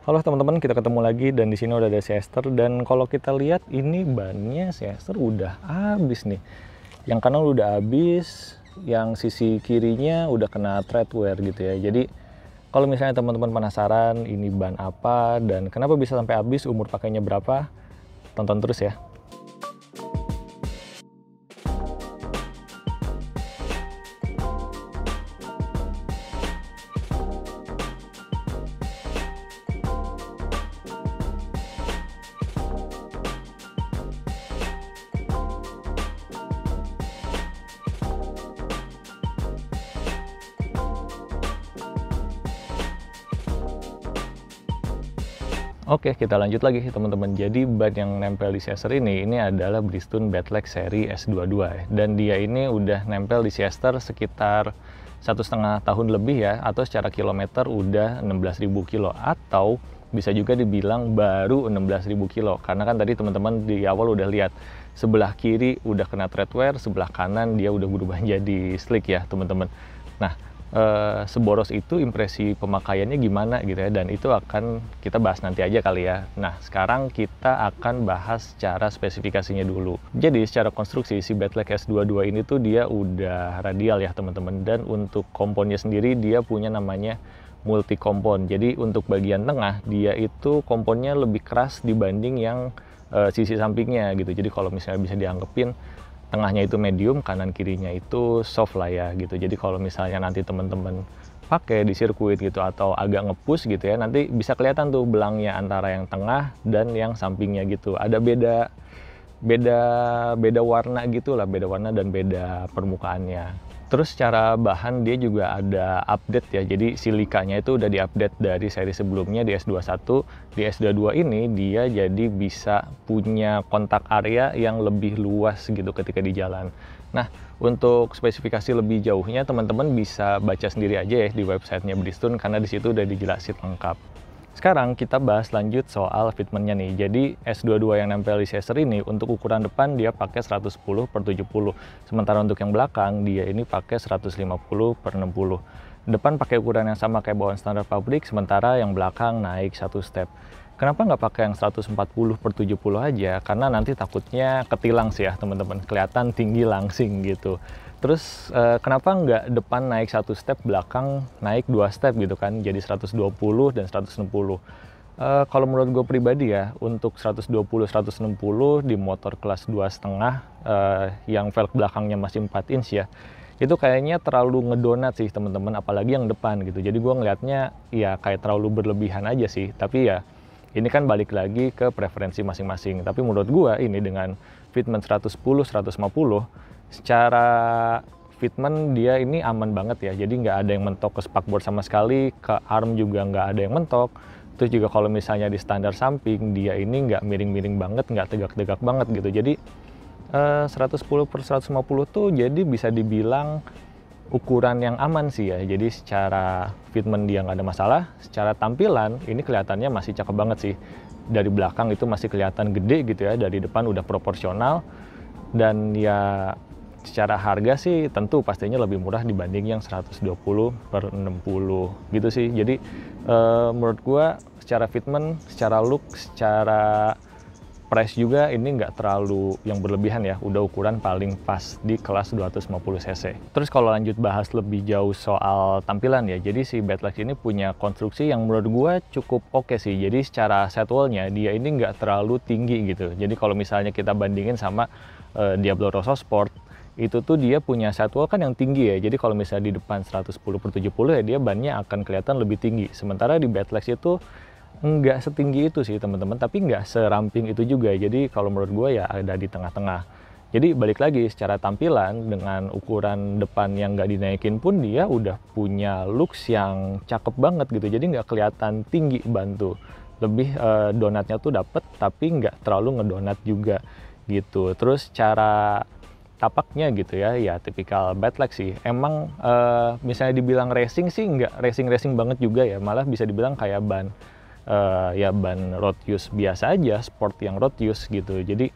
Halo teman-teman, kita ketemu lagi dan di sini udah ada si Esther, dan kalau kita lihat ini bannya si Esther udah habis nih. Yang kanan udah habis, yang sisi kirinya udah kena tread wear gitu ya. Jadi kalau misalnya teman-teman penasaran ini ban apa dan kenapa bisa sampai habis, umur pakainya berapa, tonton terus ya. Oke, kita lanjut lagi teman-teman. Jadi ban yang nempel di Siester ini adalah Bridgestone Badleg seri S22 ya. Dan dia ini udah nempel di Siester sekitar 1,5 tahun lebih ya, atau secara kilometer udah 16.000 kilo, atau bisa juga dibilang baru 16.000 kilo. Karena kan tadi teman-teman di awal udah lihat sebelah kiri udah kena tread wear, sebelah kanan dia udah berubah jadi slick ya teman-teman. Nah, seboros itu impresi pemakaiannya gimana gitu ya, dan itu akan kita bahas nanti aja kali ya. Nah, sekarang kita akan bahas secara spesifikasinya dulu. Jadi secara konstruksi si Badleg S22 ini tuh dia udah radial ya teman-teman, dan untuk komponnya sendiri dia punya namanya multi kompon. Jadi untuk bagian tengah dia itu komponnya lebih keras dibanding yang sisi sampingnya gitu. Jadi kalau misalnya bisa dianggapin tengahnya itu medium, kanan kirinya itu soft lah ya gitu. Jadi kalau misalnya nanti teman-teman pakai di sirkuit gitu atau agak nge-push gitu ya, nanti bisa kelihatan tuh belangnya antara yang tengah dan yang sampingnya gitu. Ada beda warna gitu lah, beda warna dan beda permukaannya. Terus secara bahan dia juga ada update ya, jadi silikanya itu udah diupdate dari seri sebelumnya di S21. Di S22 ini dia jadi bisa punya kontak area yang lebih luas gitu ketika di jalan. Nah, untuk spesifikasi lebih jauhnya teman-teman bisa baca sendiri aja ya di websitenya Bridgestone, karena di situ udah dijelasin lengkap. Sekarang kita bahas lanjut soal fitmentnya nih. Jadi S22 yang nempel di Siester ini untuk ukuran depan dia pakai 110/70. Sementara untuk yang belakang dia ini pakai 150/60. Depan pakai ukuran yang sama kayak bawaan standar pabrik, sementara yang belakang naik satu step. Kenapa nggak pakai yang 140/70 aja? Karena nanti takutnya ketilang sih ya teman-teman, kelihatan tinggi langsing gitu. Terus kenapa nggak depan naik satu step, belakang naik 2 step gitu kan, jadi 120 dan 160. Kalau menurut gue pribadi ya, untuk 120-160 di motor kelas 2,5 yang velg belakangnya masih 4 inch ya, itu kayaknya terlalu ngedonat sih teman-teman, apalagi yang depan gitu. Jadi gue ngelihatnya ya kayak terlalu berlebihan aja sih, tapi ya ini kan balik lagi ke preferensi masing-masing. Tapi menurut gue ini dengan fitment 110-150, secara fitment dia ini aman banget ya. Jadi nggak ada yang mentok ke spakbor sama sekali, ke arm juga nggak ada yang mentok. Terus juga kalau misalnya di standar samping, dia ini nggak miring-miring banget, nggak tegak-tegak banget gitu. Jadi 110/150 tuh jadi bisa dibilang ukuran yang aman sih ya. Jadi secara fitment dia nggak ada masalah. Secara tampilan ini kelihatannya masih cakep banget sih. Dari belakang itu masih kelihatan gede gitu ya, dari depan udah proporsional. Dan ya secara harga sih tentu pastinya lebih murah dibanding yang 120/60 gitu sih. Jadi menurut gua secara fitment, secara look, secara price juga ini nggak terlalu yang berlebihan ya, udah ukuran paling pas di kelas 250 cc. Terus kalau lanjut bahas lebih jauh soal tampilan ya, jadi si Badleg ini punya konstruksi yang menurut gua cukup oke sih. Jadi secara sidewallnya dia ini nggak terlalu tinggi gitu. Jadi kalau misalnya kita bandingin sama Diablo Rosso Sport, itu tuh dia punya sidewall kan yang tinggi ya. Jadi kalau misalnya di depan 110/70 ya dia bannya akan kelihatan lebih tinggi. Sementara di Badleg itu nggak setinggi itu sih teman-teman, tapi nggak seramping itu juga. Jadi kalau menurut gue ya ada di tengah-tengah. Jadi balik lagi secara tampilan dengan ukuran depan yang nggak dinaikin pun dia udah punya looks yang cakep banget gitu. Jadi nggak kelihatan tinggi bantu. Lebih donatnya tuh dapet tapi nggak terlalu ngedonat juga gitu. Terus cara tapaknya gitu ya, ya tipikal Badleg sih. Emang misalnya dibilang racing sih nggak racing banget juga ya, malah bisa dibilang kayak ban ya ban road use biasa aja, sport yang road use gitu. Jadi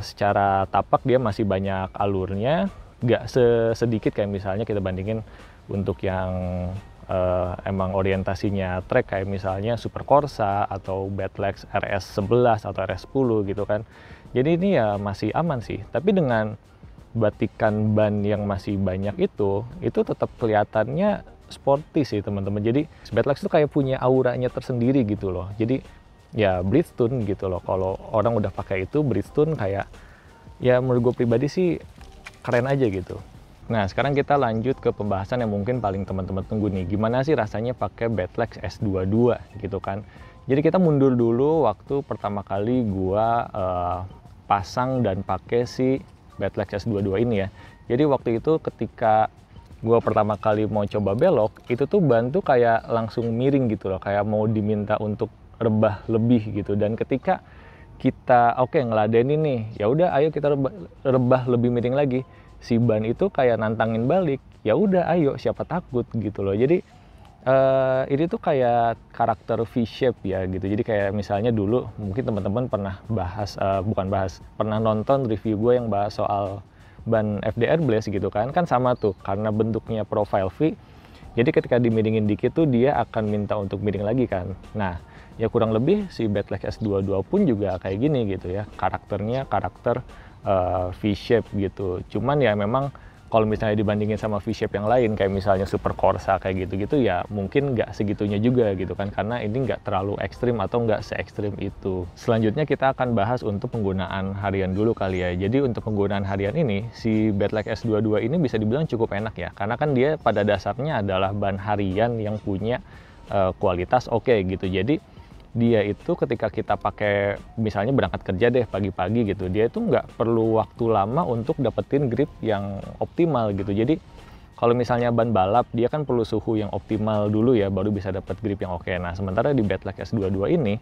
secara tapak dia masih banyak alurnya, nggak sedikit kayak misalnya kita bandingin untuk yang emang orientasinya trek kayak misalnya Super Corsa atau Badlex RS11 atau RS10 gitu kan. Jadi ini ya masih aman sih, tapi dengan batikan ban yang masih banyak itu tetap kelihatannya sporty sih teman-teman. Jadi Badlex itu kayak punya auranya tersendiri gitu loh. Jadi ya Bridgestone gitu loh, kalau orang udah pakai itu Bridgestone kayak ya menurut gue pribadi sih keren aja gitu. Nah, sekarang kita lanjut ke pembahasan yang mungkin paling teman-teman tunggu nih. Gimana sih rasanya pakai Badlex S22 gitu kan. Jadi kita mundur dulu waktu pertama kali gua pasang dan pakai si Badlex S22 ini ya. Jadi waktu itu ketika gua pertama kali mau coba belok, itu tuh ban tuh kayak langsung miring gitu loh. Kayak mau diminta untuk rebah lebih gitu. Dan ketika kita ngeladenin nih, ya udah ayo kita rebah lebih miring lagi. Si ban itu kayak nantangin balik, ya udah ayo siapa takut gitu loh. Jadi ini tuh kayak karakter V-shape ya gitu. Jadi kayak misalnya dulu mungkin teman-teman pernah pernah nonton review gue yang bahas soal ban FDR Blaze gitu kan sama tuh karena bentuknya profile V. Jadi ketika dimiringin dikit tuh dia akan minta untuk miring lagi kan. Nah ya kurang lebih si Badlex S22 pun juga kayak gini gitu ya, karakternya karakter V-shape gitu. Cuman ya memang kalau misalnya dibandingin sama V-shape yang lain kayak misalnya Super Corsa kayak gitu-gitu ya mungkin nggak segitunya juga gitu kan, karena ini nggak terlalu ekstrim atau nggak se-ekstrim itu. Selanjutnya kita akan bahas untuk penggunaan harian dulu kali ya. Jadi untuk penggunaan harian ini si Badlex S22 ini bisa dibilang cukup enak ya, karena kan dia pada dasarnya adalah ban harian yang punya kualitas oke gitu. Jadi dia itu ketika kita pakai misalnya berangkat kerja deh pagi-pagi gitu, dia itu nggak perlu waktu lama untuk dapetin grip yang optimal gitu. Jadi kalau misalnya ban balap dia kan perlu suhu yang optimal dulu ya baru bisa dapet grip yang oke. Nah sementara di Badlex S22 ini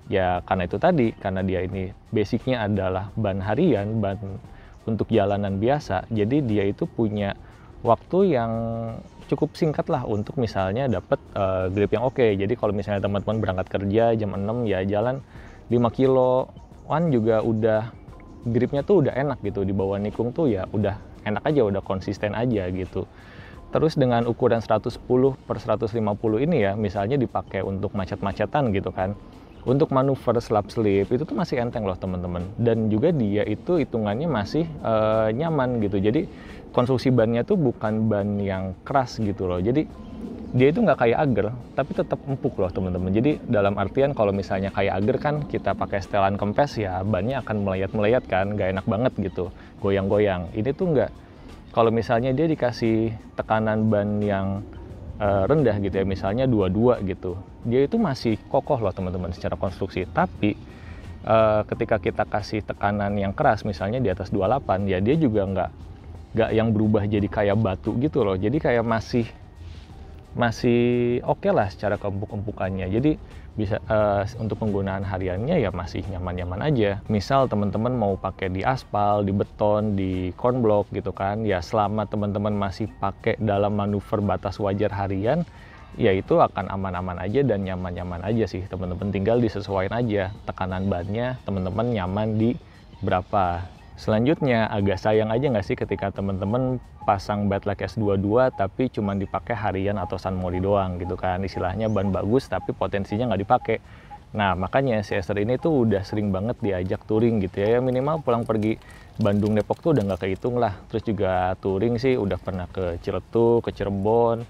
ya karena itu tadi, karena dia ini basicnya adalah ban harian, ban untuk jalanan biasa, jadi dia itu punya waktu yang cukup singkat lah untuk misalnya dapat grip yang oke. Jadi kalau misalnya teman-teman berangkat kerja jam 6 ya jalan 5 kiloan juga udah gripnya tuh udah enak gitu, di bawah nikung tuh ya udah enak aja, udah konsisten aja gitu. Terus dengan ukuran 110/150 ini ya misalnya dipakai untuk macet-macetan gitu kan, untuk manuver slap slip itu tuh masih enteng loh teman-teman, dan juga dia itu hitungannya masih nyaman gitu. Jadi konstruksi bannya tuh bukan ban yang keras gitu loh, jadi dia itu nggak kayak Ager tapi tetap empuk loh teman-teman. Jadi dalam artian kalau misalnya kayak Ager kan kita pakai setelan kempes ya bannya akan melayat-melayat kan, nggak enak banget gitu, goyang-goyang. Ini tuh nggak, kalau misalnya dia dikasih tekanan ban yang rendah gitu ya, misalnya 22 gitu, dia itu masih kokoh loh teman-teman secara konstruksi. Tapi ketika kita kasih tekanan yang keras misalnya di atas 28 ya dia juga nggak yang berubah jadi kayak batu gitu loh. Jadi kayak masih oke lah secara keempuk-empukannya. Jadi bisa untuk penggunaan hariannya ya masih nyaman-nyaman aja. Misal teman-teman mau pakai di aspal, di beton, di corn block gitu kan, ya selama teman-teman masih pakai dalam manuver batas wajar harian, ya itu akan aman-aman aja dan nyaman-nyaman aja sih teman-teman. Tinggal disesuaikan aja tekanan bannya teman-teman nyaman di berapa. Selanjutnya agak sayang aja nggak sih ketika teman-teman pasang Badlex S22 tapi cuma dipakai harian atau San Mori doang gitu kan, istilahnya ban bagus tapi potensinya nggak dipakai. Nah makanya si Ester ini tuh udah sering banget diajak touring gitu ya, minimal pulang pergi Bandung Depok tuh udah nggak kehitung lah. Terus juga touring sih udah pernah ke Ciletuh, ke Cirebon,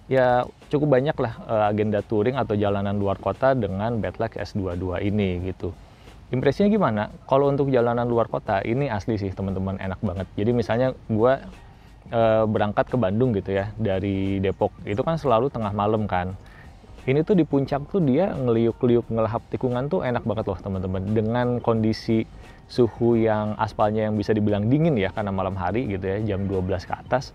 ya cukup banyak lah agenda touring atau jalanan luar kota dengan Badlex S22 ini gitu. Impresinya gimana? Kalau untuk jalanan luar kota ini asli sih teman-teman, enak banget. Jadi misalnya gue berangkat ke Bandung gitu ya dari Depok, itu kan selalu tengah malam kan. Ini tuh di puncak tuh dia ngeliuk-liuk ngelahap tikungan tuh enak banget loh teman-teman. Dengan kondisi suhu yang aspalnya yang bisa dibilang dingin ya karena malam hari gitu ya, jam 12 ke atas,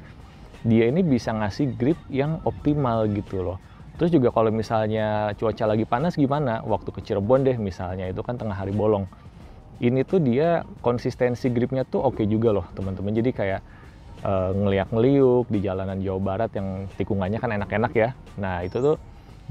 dia ini bisa ngasih grip yang optimal gitu loh. Terus juga kalau misalnya cuaca lagi panas gimana? Waktu ke Cirebon deh misalnya, itu kan tengah hari bolong. Ini tuh dia konsistensi gripnya tuh oke juga loh teman-teman. Jadi kayak ngeliak-ngeliuk di jalanan Jawa Barat yang tikungannya kan enak-enak ya. Nah itu tuh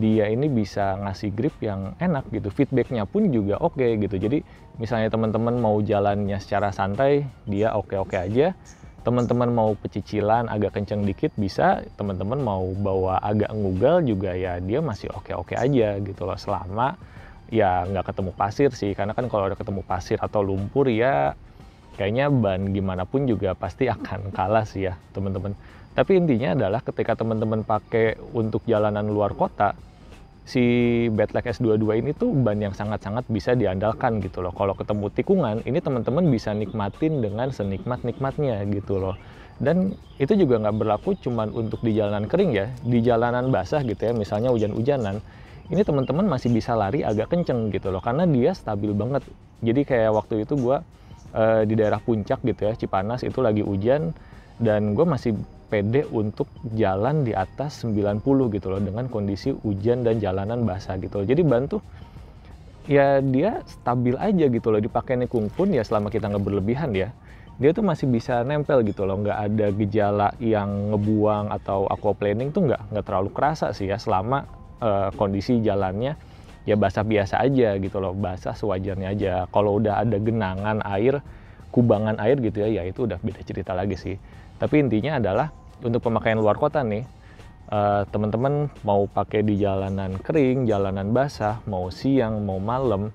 dia ini bisa ngasih grip yang enak gitu. Feedbacknya pun juga oke gitu. Jadi misalnya teman-teman mau jalannya secara santai, dia oke-oke aja. teman-teman mau pecicilan agak kenceng dikit bisa, teman-teman mau bawa agak ngugal juga ya dia masih oke-oke aja gitu loh, selama ya nggak ketemu pasir sih, karena kan kalau udah ketemu pasir atau lumpur ya kayaknya ban gimana pun juga pasti akan kalah sih ya teman-teman. Tapi intinya adalah ketika teman-teman pakai untuk jalanan luar kota, si Badlek S22 ini tuh ban yang sangat-sangat bisa diandalkan gitu loh. Kalau ketemu tikungan, ini teman-teman bisa nikmatin dengan senikmat-nikmatnya gitu loh. Dan itu juga nggak berlaku cuman untuk di jalanan kering ya, di jalanan basah gitu ya, misalnya hujan-hujanan, ini teman-teman masih bisa lari agak kenceng gitu loh, karena dia stabil banget. Jadi kayak waktu itu gua di daerah puncak gitu ya, Cipanas itu lagi hujan, dan gue masih pede untuk jalan di atas 90 gitu loh dengan kondisi hujan dan jalanan basah gitu loh. Jadi ban tuh ya dia stabil aja gitu loh, dipakai nikung pun ya selama kita nggak berlebihan ya, dia tuh masih bisa nempel gitu loh, nggak ada gejala yang ngebuang atau aquaplaning tuh nggak terlalu kerasa sih ya, selama kondisi jalannya ya basah biasa aja gitu loh, basah sewajarnya aja. Kalau udah ada genangan air, kubangan air gitu ya, ya itu udah beda cerita lagi sih. Tapi intinya adalah untuk pemakaian luar kota nih, teman-teman mau pakai di jalanan kering, jalanan basah, mau siang, mau malam,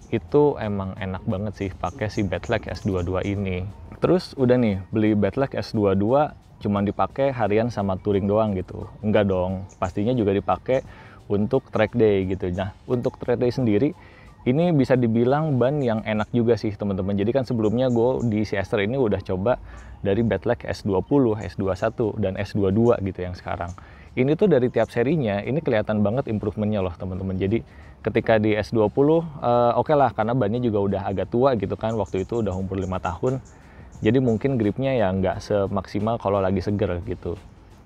itu emang enak banget sih pakai si Badlek S22 ini. Terus udah nih, beli Badlek S22 cuman dipakai harian sama touring doang gitu. Enggak dong, pastinya juga dipakai untuk track day gitu. Nah, untuk track day sendiri, ini bisa dibilang ban yang enak juga sih teman-teman. Jadi kan sebelumnya gue di Siester ini udah coba dari Badlek S20, S21, dan S22 gitu yang sekarang. Ini tuh dari tiap serinya, ini kelihatan banget improvementnya loh teman-teman. Jadi ketika di S20, oke lah karena bannya juga udah agak tua gitu kan. Waktu itu udah umur 5 tahun. Jadi mungkin gripnya ya nggak semaksimal kalau lagi seger gitu.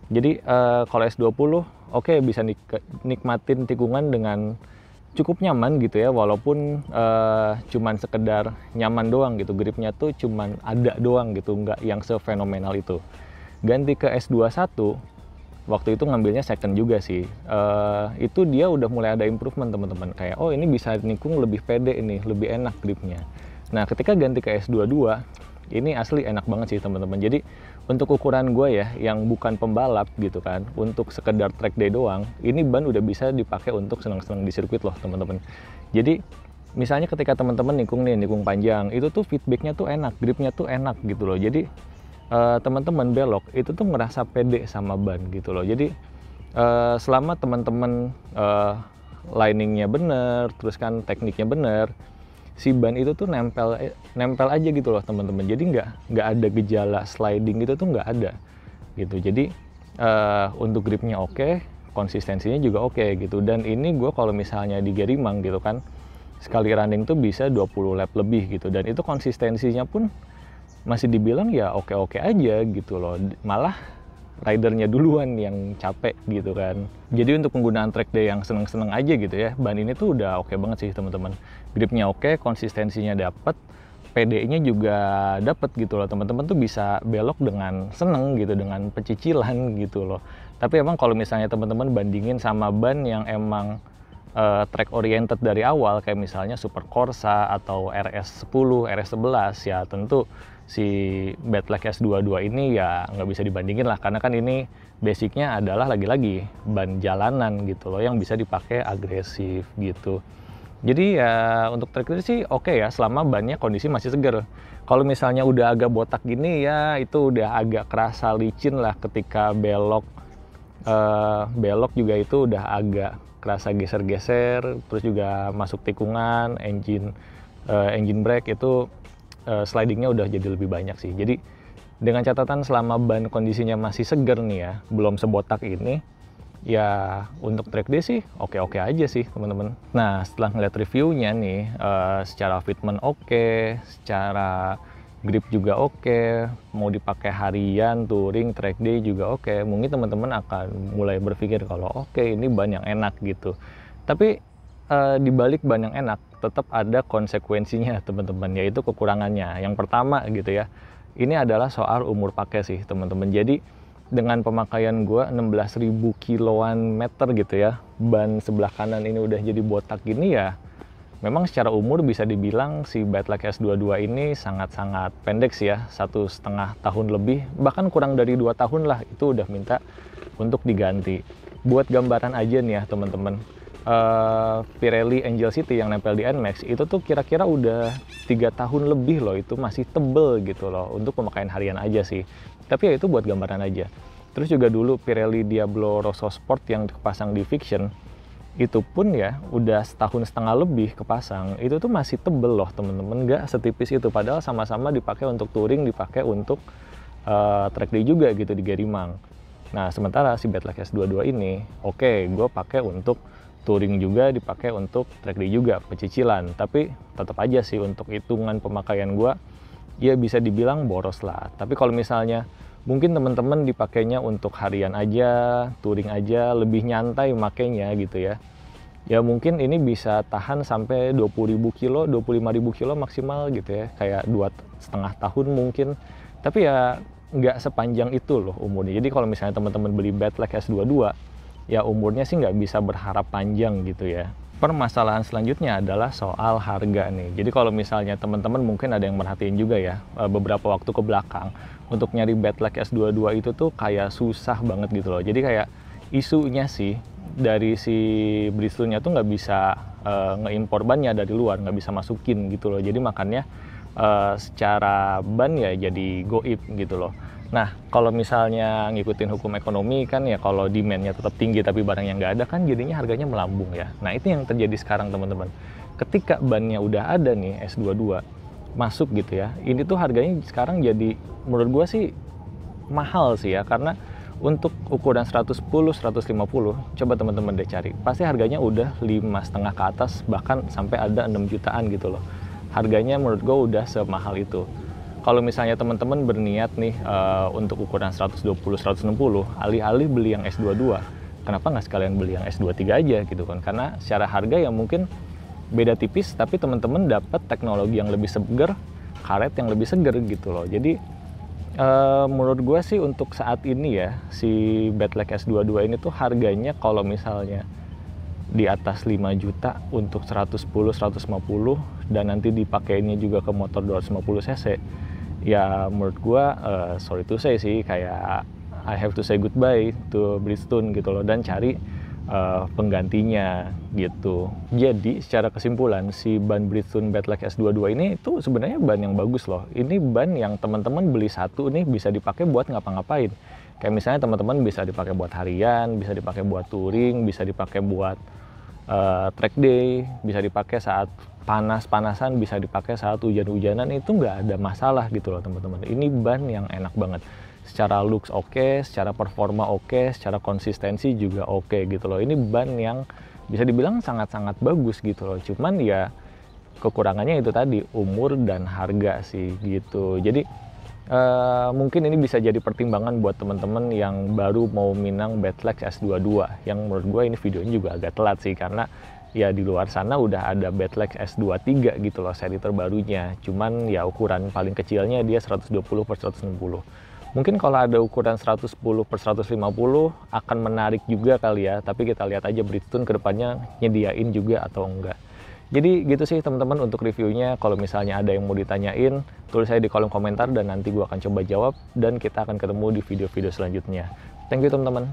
Jadi kalau S20, oke bisa nikmatin tikungan dengan cukup nyaman gitu ya, walaupun cuman sekedar nyaman doang gitu, gripnya tuh cuman ada doang gitu, nggak yang sefenomenal itu. Ganti ke S21, waktu itu ngambilnya second juga sih, itu dia udah mulai ada improvement teman-teman, kayak oh ini bisa nikung lebih pede ini, lebih enak gripnya. Nah ketika ganti ke S22, ini asli enak banget sih teman-teman. Jadi untuk ukuran gue ya, yang bukan pembalap gitu kan, untuk sekedar track day doang, ini ban udah bisa dipakai untuk senang-senang di sirkuit loh teman-teman. Jadi misalnya ketika teman-teman nikung panjang, itu tuh feedbacknya tuh enak, gripnya tuh enak gitu loh. Jadi teman-teman belok itu tuh ngerasa pede sama ban gitu loh. Jadi selama teman-teman liningnya bener, terus kan tekniknya bener, si ban itu tuh nempel aja gitu loh teman-teman. Jadi nggak ada gejala sliding gitu tuh nggak ada gitu. Jadi untuk gripnya oke, konsistensinya juga oke gitu. Dan ini gue kalau misalnya di Gerimang gitu kan, sekali running tuh bisa 20 lap lebih gitu. Dan itu konsistensinya pun masih dibilang ya oke-oke aja gitu loh. Malah ridernya duluan yang capek gitu kan. Jadi untuk penggunaan track day yang seneng-seneng aja gitu ya, ban ini tuh udah oke banget sih teman-teman. Gripnya oke, konsistensinya dapet, PD-nya juga dapet gitu loh. Teman-teman tuh bisa belok dengan seneng gitu, dengan pecicilan gitu loh. Tapi emang kalau misalnya teman-teman bandingin sama ban yang emang track oriented dari awal, kayak misalnya Super Corsa atau RS10, RS11, ya tentu si Badlek S22 ini ya nggak bisa dibandingin lah, karena kan ini basicnya adalah lagi-lagi ban jalanan gitu loh, yang bisa dipakai agresif gitu. Jadi ya untuk track day sih oke ya, selama bannya kondisi masih seger. Kalau misalnya udah agak botak gini ya itu udah agak kerasa licin lah ketika belok. Belok juga itu udah agak kerasa geser-geser, terus juga masuk tikungan, engine brake itu slidingnya udah jadi lebih banyak sih. Jadi dengan catatan selama ban kondisinya masih seger nih ya, belum sebotak ini, ya untuk track day sih oke-oke aja sih teman-teman. Nah setelah ngeliat reviewnya nih, secara fitment oke, secara grip juga oke, mau dipakai harian, touring, track day juga oke, mungkin teman-teman akan mulai berpikir kalau oke ini ban yang enak gitu. Tapi di balik ban yang enak tetap ada konsekuensinya teman-teman, yaitu kekurangannya. Yang pertama gitu ya, ini adalah soal umur pakai sih teman-teman. Jadi dengan pemakaian gue 16.000 kiloan meter gitu ya, ban sebelah kanan ini udah jadi botak gini ya, Memang secara umur bisa dibilang si Batlek S22 ini sangat-sangat pendek sih ya, 1,5 tahun lebih, bahkan kurang dari 2 tahun lah itu udah minta untuk diganti. Buat gambaran aja nih ya teman-teman, Pirelli Angel City yang nempel di NMAX itu tuh kira-kira udah 3 tahun lebih loh, itu masih tebel gitu loh untuk pemakaian harian aja sih. Tapi ya itu buat gambaran aja. Terus juga dulu Pirelli Diablo Rosso Sport yang dipasang di Fiction, itu pun ya udah 1,5 tahun lebih kepasang, itu tuh masih tebel loh temen-temen, nggak setipis itu. Padahal sama-sama dipakai untuk touring, dipakai untuk track day juga gitu di Gerimang. Nah sementara si Batlek S22 ini, oke, gue pakai untuk touring juga, dipakai untuk track day juga, pecicilan. Tapi tetap aja sih untuk hitungan pemakaian gue, ya bisa dibilang boros lah. Tapi kalau misalnya mungkin teman-teman dipakainya untuk harian aja, touring aja, lebih nyantai makainya gitu ya. Ya mungkin ini bisa tahan sampai 20.000 kilo, 25.000 kilo maksimal gitu ya. Kayak 2,5 tahun mungkin. Tapi ya nggak sepanjang itu loh umurnya. Jadi kalau misalnya teman-teman beli Batlek S22, ya umurnya sih nggak bisa berharap panjang gitu ya. Permasalahan selanjutnya adalah soal harga nih. Jadi kalau misalnya teman-teman mungkin ada yang merhatiin juga ya, beberapa waktu ke belakang, untuk nyari Batlek S22 itu tuh kayak susah banget gitu loh. Jadi kayak isunya sih, dari si Bridgestone-nya tuh nggak bisa ngeimpor bannya dari luar, nggak bisa masukin gitu loh. Jadi makanya secara ban ya jadi goib gitu loh. Nah, kalau misalnya ngikutin hukum ekonomi kan ya, kalau demand-nya tetap tinggi tapi barangnya nggak ada kan jadinya harganya melambung ya. Nah, itu yang terjadi sekarang teman-teman. Ketika bannya udah ada nih S22 masuk gitu ya, ini tuh harganya sekarang jadi menurut gua sih mahal sih ya, karena untuk ukuran 110, 150, coba teman-teman deh cari. Pasti harganya udah 5,5 ke atas, bahkan sampai ada 6 jutaan gitu loh. Harganya menurut gua udah semahal itu. Kalau misalnya teman-teman berniat nih untuk ukuran 120, 160, alih-alih beli yang S22, kenapa nggak sekalian beli yang S23 aja gitu kan? Karena secara harga ya mungkin beda tipis, tapi teman-teman dapat teknologi yang lebih seger, karet yang lebih seger gitu loh. Jadi menurut gue sih untuk saat ini ya, si Batlek S22 ini tuh harganya kalau misalnya di atas 5 juta untuk 110, 150, dan nanti dipakainya juga ke motor 250 cc, ya menurut gua sorry to say sih, kayak I have to say goodbye to Bridgestone gitu loh, dan cari penggantinya gitu. Jadi secara kesimpulan, si ban Bridgestone Batlek S22 ini tuh sebenarnya ban yang bagus loh. Ini ban yang teman-teman beli satu nih bisa dipakai buat ngapa-ngapain. Kayak misalnya teman-teman bisa dipakai buat harian, bisa dipakai buat touring, bisa dipakai buat track day, bisa dipakai saat panas-panasan, bisa dipakai saat hujan-hujanan, itu nggak ada masalah gitu loh teman-teman. Ini ban yang enak banget. Secara looks oke, secara performa oke, secara konsistensi juga oke gitu loh. Ini ban yang bisa dibilang sangat-sangat bagus gitu loh. Cuman ya kekurangannya itu tadi, umur dan harga sih gitu. Jadi mungkin ini bisa jadi pertimbangan buat teman-teman yang baru mau minang Batlek S22. Yang menurut gue ini videonya juga agak telat sih, karena ya di luar sana udah ada Batlek S23 gitu loh, seri terbarunya. Cuman ya ukuran paling kecilnya dia 120/160. Mungkin kalau ada ukuran 110/150 akan menarik juga kali ya, tapi kita lihat aja Bridgestone kedepannya nyediain juga atau enggak. Jadi gitu sih teman-teman untuk reviewnya. Kalau misalnya ada yang mau ditanyain, tulis aja di kolom komentar dan nanti gue akan coba jawab, dan kita akan ketemu di video-video selanjutnya. Thank you teman-teman.